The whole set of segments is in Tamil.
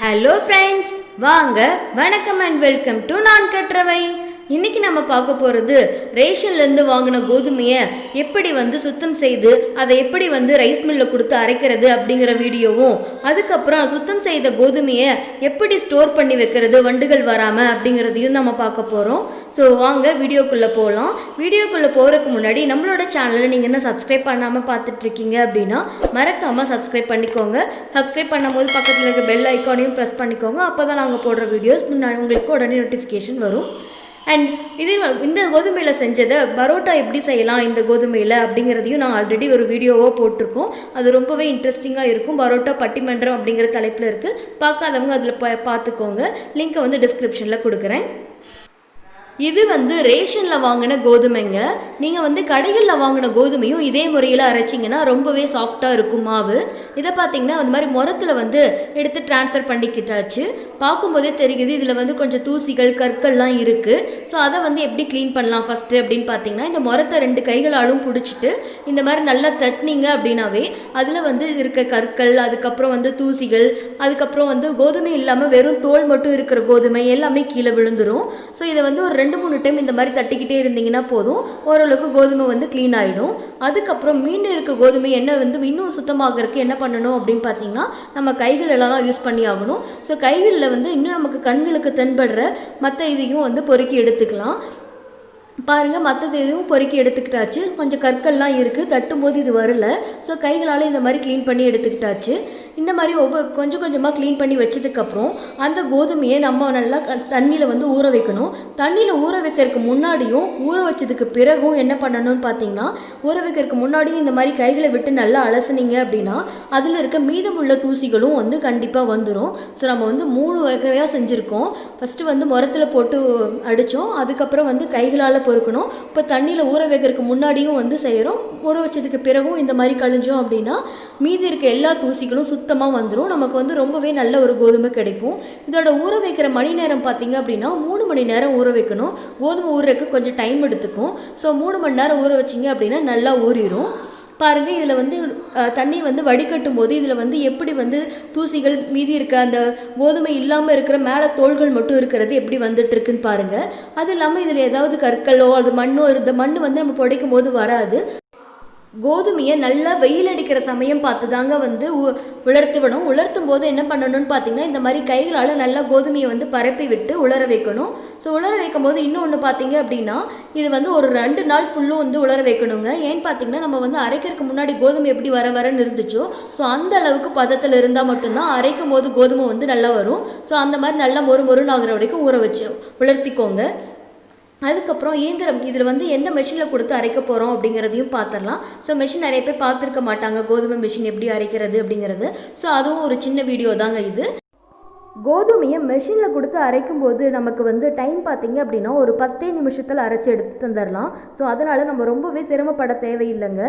ஹலோ ஃப்ரெண்ட்ஸ், வாங்க வணக்கம் அண்ட் வெல்கம் டு நான் கற்றவை. இன்றைக்கி நம்ம பார்க்க போகிறது ரேஷன்லேருந்து வாங்கின கோதுமையை எப்படி சுத்தம் செய்து அதை எப்படி ரைஸ் மில்லில் கொடுத்து அரைக்கிறது அப்படிங்கிற வீடியோவும், அதுக்கப்புறம் சுத்தம் செய்த கோதுமையை எப்படி ஸ்டோர் பண்ணி வைக்கிறது வண்டுகள் வராமல் அப்படிங்கிறதையும் நம்ம பார்க்க போகிறோம். ஸோ வாங்க வீடியோக்குள்ளே போகலாம். வீடியோக்குள்ளே போகிறதுக்கு முன்னாடி நம்மளோட சேனலில் நீங்கள் என்ன சப்ஸ்கிரைப் பண்ணாமல் பார்த்துட்ருக்கீங்க அப்படின்னா மறக்காமல் சப்ஸ்கிரைப் பண்ணிக்கோங்க. சப்ஸ்கிரைப் பண்ணும்போது பக்கத்தில் இருக்க பெல் ஐக்கானையும் ப்ரெஸ் பண்ணிக்கோங்க. அப்போ தான் நாங்கள் போடுற வீடியோஸ் முன்னாடி உங்களுக்கு உடனே நோட்டிஃபிகேஷன் வரும். அண்ட் இந்த கோதுமையில் செஞ்சதை பரோட்டா எப்படி செய்யலாம் இந்த கோதுமையில் அப்படிங்கிறதையும் நான் ஆல்ரெடி ஒரு வீடியோவாக போட்டிருக்கோம். அது ரொம்பவே இன்ட்ரெஸ்டிங்காக இருக்கும். பரோட்டா பட்டிமன்றம் அப்படிங்கிற தலைப்பில் இருக்குது. பார்க்காதவங்க அதில் பார்த்துக்கோங்க. லிங்க்கை டிஸ்கிரிப்ஷனில் கொடுக்குறேன். இது ரேஷனில் வாங்கின கோதுமைங்க. நீங்கள் கடைகளில் வாங்கின கோதுமையும் இதே முறையில் அரைச்சிங்கன்னா ரொம்பவே சாஃப்டாக இருக்கும் மாவு. இதை பார்த்தீங்கன்னா அந்த மாதிரி முரத்தில் எடுத்து ட்ரான்ஸ்ஃபர் பண்ணிக்கிட்டாச்சு. பார்க்கும்போதே தெரியுது இதில் கொஞ்சம் தூசிகள் கற்கள்லாம் இருக்குது. ஸோ அதை எப்படி க்ளீன் பண்ணலாம் ஃபஸ்ட்டு அப்படின்னு பார்த்தீங்கன்னா, இந்த முரத்தை 2 கைகளாலும் பிடிச்சிட்டு இந்த மாதிரி நல்லா தட்டினீங்க அப்படின்னாவே அதில் இருக்க கற்கள், அதுக்கப்புறம் தூசிகள், அதுக்கப்புறம் கோதுமை இல்லாமல் வெறும் தோல் மட்டும் இருக்கிற கோதுமை எல்லாமே கீழே விழுந்துடும். ஸோ இதை ஒரு 2-3 டைம் இந்த மாதிரி தட்டிக்கிட்டே இருந்தீங்கன்னா போதும், ஓரளவுக்கு கோதுமை க்ளீன் ஆகிடும். அதுக்கப்புறம் மீண்டும் இருக்க கோதுமை என்ன இன்னும் சுத்தமாகறதுக்கு என்ன பண்ணணும் அப்படின்னு பார்த்தீங்கன்னா, நம்ம கைகளெல்லாம் தான் யூஸ் பண்ணி ஆகணும். ஸோ கைகளில் இன்னும் நமக்கு கண்களுக்கு தென்படுற மற்ற இதையும் பொறுக்கி எடுத்துக்கலாம். பாருங்கள், மற்றது எதுவும் பொறுக்கி எடுத்துக்கிட்டாச்சு. கொஞ்சம் கற்கள்லாம் இருக்குது, தட்டும்போது இது வரல. ஸோ கைகளால் இந்த மாதிரி க்ளீன் பண்ணி எடுத்துக்கிட்டாச்சு. இந்த மாதிரி கொஞ்சம் கொஞ்சமாக க்ளீன் பண்ணி வச்சதுக்கப்புறம் அந்த கோதுமையை நம்ம நல்லா தண்ணியில் ஊற வைக்கணும். தண்ணியில் ஊற வைக்கிறதுக்கு முன்னாடியும் ஊற வச்சதுக்கு பிறகும் என்ன பண்ணணும்னு பார்த்தீங்கன்னா, ஊற வைக்கிறதுக்கு முன்னாடியும் இந்த மாதிரி கைகளை விட்டு நல்லா அலசுனீங்க அப்படின்னா அதில் இருக்க மீதமுள்ள தூசிகளும் கண்டிப்பாக வந்துடும். ஸோ நம்ம 3 வகையாக செஞ்சுருக்கோம். ஃபஸ்ட்டு முரத்தில் போட்டு அடித்தோம். அதுக்கப்புறம் கைகளால் பொறுக்கணும். இப்போ தண்ணியில் ஊற வைக்கிறதுக்கு முன்னாடியும் செய்கிறோம். ஊற வச்சதுக்கு பிறகும் இந்த மாதிரி கழிஞ்சோம் அப்படின்னா மீதி இருக்க எல்லா தூசிகளும் சுத்தமாக வந்துடும். நமக்கு ரொம்பவே நல்ல ஒரு கோதுமை கிடைக்கும். இதோட ஊற வைக்கிற மணி நேரம் பார்த்தீங்க அப்படின்னா 3 மணி நேரம் ஊற வைக்கணும். கோதுமை ஊறுறதுக்கு கொஞ்சம் டைம் எடுத்துக்கும். ஸோ 3 மணி நேரம் ஊற வச்சிங்க அப்படின்னா நல்லா ஊறிடும். பாருங்கள், இதில் தண்ணி வடிகட்டும் போது இதில் எப்படி தூசிகள் மீதி இருக்க அந்த கோதுமை இல்லாமல் இருக்கிற மேலே தோள்கள் மட்டும் இருக்கிறது எப்படி வந்துட்டுருக்குன்னு பாருங்கள். அது இல்லாமல் இதில் ஏதாவது கற்களோ அது மண்ணோ இந்த மண் நம்ம புடைக்கும் போது வராது. கோதுமையை நல்லா வெயில் அடிக்கிற சமயம் பார்த்து தாங்க உலர்த்தி விடும். உலர்த்தும் போது என்ன பண்ணணும்னு பார்த்தீங்கன்னா, இந்த மாதிரி கைகளால் நல்லா கோதுமையை பரப்பி விட்டு உலர வைக்கணும். ஸோ உலர வைக்கும் போது இன்னொன்று பார்த்தீங்க அப்படின்னா, இது ஒரு 2 நாள் ஃபுல்லும் உலர வைக்கணுங்க. ஏன்னு பார்த்தீங்கன்னா, நம்ம அரைக்கிறதுக்கு முன்னாடி கோதுமை எப்படி வரன்னு இருந்துச்சோ, ஸோ அந்த அளவுக்கு பதத்தில் இருந்தால் மட்டும்தான் அரைக்கும் போது கோதுமை நல்லா வரும். ஸோ அந்த மாதிரி நல்லா மொறுன்னு ஆகிற வரைக்கும் ஊற வச்சு உலர்த்திக்கோங்க. அதுக்கப்புறம் இயந்திரம் இதில் எந்த மெஷினில் கொடுத்து அரைக்க போகிறோம் அப்படிங்கிறதையும் பார்த்துடலாம். ஸோ மெஷின் நிறைய பேர் பார்த்துருக்க மாட்டாங்க, கோதுமை மிஷின் எப்படி அரைக்கிறது அப்படிங்கிறது. ஸோ அதுவும் ஒரு சின்ன வீடியோ தாங்க இது. கோதுமையை மெஷினில் கொடுத்து அரைக்கும் போது நமக்கு டைம் பார்த்தீங்க அப்படின்னா ஒரு 10 நிமிஷத்தில் அரைச்சி எடுத்து தந்துடலாம். ஸோ அதனால் நம்ம ரொம்பவே சிரமப்பட தேவையில்லைங்க.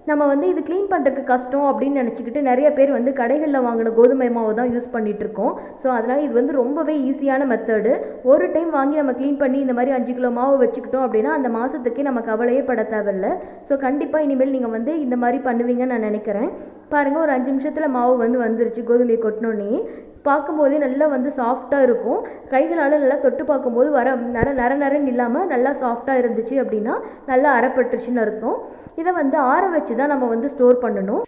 நம்ம இது க்ளீன் பண்ணுறதுக்கு கஷ்டம் அப்படின்னு நினச்சிக்கிட்டு நிறைய பேர் கடைகளில் வாங்கின கோதுமை மாவு தான் யூஸ் பண்ணிகிட்ருக்கோம். ஸோ அதனால் இது ரொம்பவே ஈஸியான மெத்தடு. ஒரு டைம் வாங்கி நம்ம க்ளீன் பண்ணி இந்த மாதிரி 5 கிலோ மாவு வச்சுக்கிட்டோம் அப்படின்னா அந்த மாதத்துக்கே நம்ம கவலையே பட தேவையில்லை. ஸோ கண்டிப்பாக இனிமேல் நீங்கள் இந்த மாதிரி பண்ணுவீங்கன்னு நான் நினைக்கிறேன். பாருங்கள், ஒரு 5 நிமிஷத்தில் மாவு வந்துருச்சு. கோதுமையை கொட்டினோன்னே பார்க்கும்போதே நல்லா சாஃப்டாக இருக்கும். கைகளால் நல்லா தொட்டு பார்க்கும்போது நரன்னு இல்லாமல் நல்லா சாஃப்டாக இருந்துச்சு அப்படின்னா நல்லா அரைப்பட்டுருச்சுன்னு அர்த்தம். இதை ஆற வச்சு தான் நம்ம ஸ்டோர் பண்ணணும்.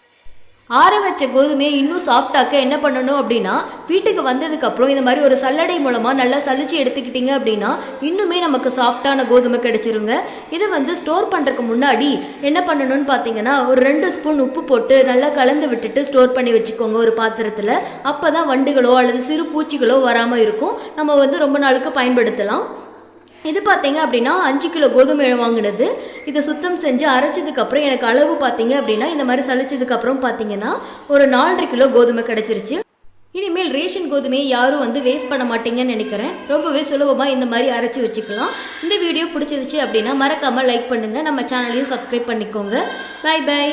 ஆற வச்ச கோதுமையை இன்னும் சாஃப்டாக்க என்ன பண்ணணும் அப்படின்னா, வீட்டுக்கு வந்ததுக்கப்புறம் இந்த மாதிரி ஒரு சல்லடை மூலமாக நல்லா சலிச்சு எடுத்துக்கிட்டிங்க அப்படின்னா இன்னுமே நமக்கு சாஃப்டான கோதுமை கிடைச்சிருங்க. இதை ஸ்டோர் பண்ணுறதுக்கு முன்னாடி என்ன பண்ணணும்னு பார்த்தீங்கன்னா, ஒரு 2 ஸ்பூன் உப்பு போட்டு நல்லா கலந்து விட்டுட்டு ஸ்டோர் பண்ணி வச்சுக்கோங்க ஒரு பாத்திரத்தில். அப்போ தான் வண்டுகளோ அல்லது சிறு பூச்சிகளோ வராமல் இருக்கும். நம்ம ரொம்ப நாளுக்கு பயன்படுத்தலாம். இது பார்த்தீங்க அப்படின்னா 5 கிலோ கோதுமை வாங்கினது. இதை சுத்தம் செஞ்சு அரைச்சதுக்கப்புறம் எனக்கு அளவு பார்த்தீங்க அப்படின்னா இந்த மாதிரி சளிச்சதுக்கப்புறம் பார்த்தீங்கன்னா ஒரு 4.5 கிலோ கோதுமை கிடச்சிருச்சு. இனிமேல் ரேஷன் கோதுமையை யாரும் வேஸ்ட் பண்ண மாட்டீங்கன்னு நினைக்கிறேன். ரொம்பவே சுலபமாக இந்த மாதிரி அரைச்சி வச்சுக்கலாம். இந்த வீடியோ பிடிச்சிருச்சு அப்படின்னா மறக்காமல் லைக் பண்ணுங்கள். நம்ம சேனலையும் சப்ஸ்கிரைப் பண்ணிக்கோங்க. Bye by.